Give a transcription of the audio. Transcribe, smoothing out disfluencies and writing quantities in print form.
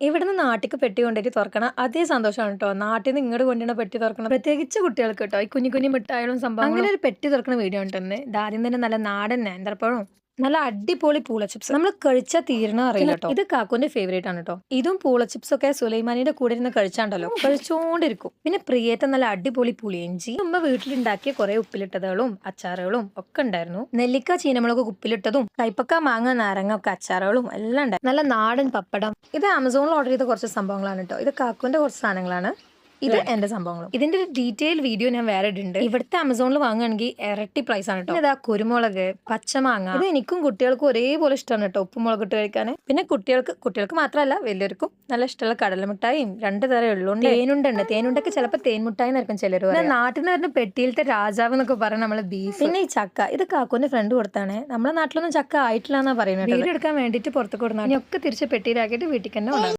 ഇവിടുന്ന് നാട്ടിക്ക് പെട്ടി കൊണ്ടുപോയിട്ട് തുറക്കണം അതേ സന്തോഷമാണ് കേട്ടോ. നാട്ടിൽ നിന്ന് ഇങ്ങോട്ട് കൊണ്ടുവന്ന പെട്ടി തുറക്കണം, പ്രത്യേകിച്ച് കുട്ടികൾക്ക് കേട്ടോ. ഈ കുഞ്ഞു കുഞ്ഞു മിഠായികളും സംഭവം. അങ്ങനെ ഒരു പെട്ടി തുറക്കുന്ന വീഡിയോ ഉണ്ടെന്ന്. ആദ്യം തന്നെ നല്ല നാടൻ നേന്ത്രപ്പഴവും നല്ല അടിപൊളി പൂള ചിപ്സ് നമ്മൾ കഴിച്ചാൽ തീരണ അറിയില്ല കേട്ടോ. ഇത് കാക്കുന്റെ ഫേവറേറ്റ് ആണ് കേട്ടോ. ഇതും പൂള ചിപ്സ് ഒക്കെ സുലൈമാനിയുടെ കൂടെ ഇരുന്ന് കഴിച്ചാണ്ടല്ലോ കഴിച്ചോണ്ടിരിക്കും. പിന്നെ പ്രിയേറ്റ നല്ല അടിപൊളി പുളിയിഞ്ചി നമ്മ വീട്ടിലുണ്ടാക്കിയ കുറെ ഉപ്പിലിട്ടതുകളും അച്ചാറുകളും ഒക്കെ ഉണ്ടായിരുന്നു. നെല്ലിക്ക ചീനമുളക് ഉപ്പിലിട്ടതും കൈപ്പക്ക മാങ്ങ നാരങ്ങ ഒക്കെ അച്ചാറുകളും എല്ലാം ഉണ്ടായിരുന്നു. നല്ല നാടൻ പപ്പടം. ഇത് ആമസോണിൽ ഓർഡർ ചെയ്ത കുറച്ച് സംഭവങ്ങളാണ് കേട്ടോ. ഇത് കാക്കുന്റെ കുറച്ച് സാധനങ്ങളാണ്. ഇത് എന്റെ സംഭവങ്ങളും. ഇതിന്റെ ഒരു ഡീറ്റെയിൽ വീഡിയോ ഞാൻ വേറെ ഇടുന്നുണ്ട്. ഇവിടുത്തെ ആമസോണിൽ വാങ്ങുകയാണെങ്കിൽ ഇരട്ടി പ്രൈസ് ആണ് കേട്ടോ. ഇതാ കുരുമുളക്, പച്ചമാങ്ങ. ഇത് എനിക്കും കുട്ടികൾക്കും ഒരേപോലെ ഇഷ്ടമാണ് കേട്ടോ, ഉപ്പുമുളക് ഇട്ട് കഴിക്കാൻ. പിന്നെ കുട്ടികൾക്ക് മാത്രമല്ല വലിയവർക്കും നല്ല ഇഷ്ടമുള്ള കടലമിഠായും 2 തരം ഉള്ളുണ്ട്. തേനുണ്ടുണ്ട്. തേനുണ്ടൊക്കെ ചിലപ്പോൾ തേൻമുട്ടായി എന്നായിരിക്കും ചിലർ. നാട്ടിൽ നിന്ന് വരുന്ന പെട്ടിയിലത്തെ രാജാവ് എന്നൊക്കെ പറഞ്ഞ നമ്മളെ ബീഫ്. പിന്നെ ഈ ചക്ക, ഇത് കാക്കുന്റെ ഫ്രണ്ട് കൊടുത്താണ്. നമ്മുടെ നാട്ടിലൊന്നും ചക്ക ആയിട്ടില്ല എന്നാ പറയുന്നത്. വീട് എടുക്കാൻ വേണ്ടിയിട്ട് പുറത്ത് കൊടുക്കണം. ഒക്കെ തിരിച്ച് പെട്ടിയിലാക്കിയിട്ട് വീട്ടിൽ തന്നെ ഉണ്ടാകും.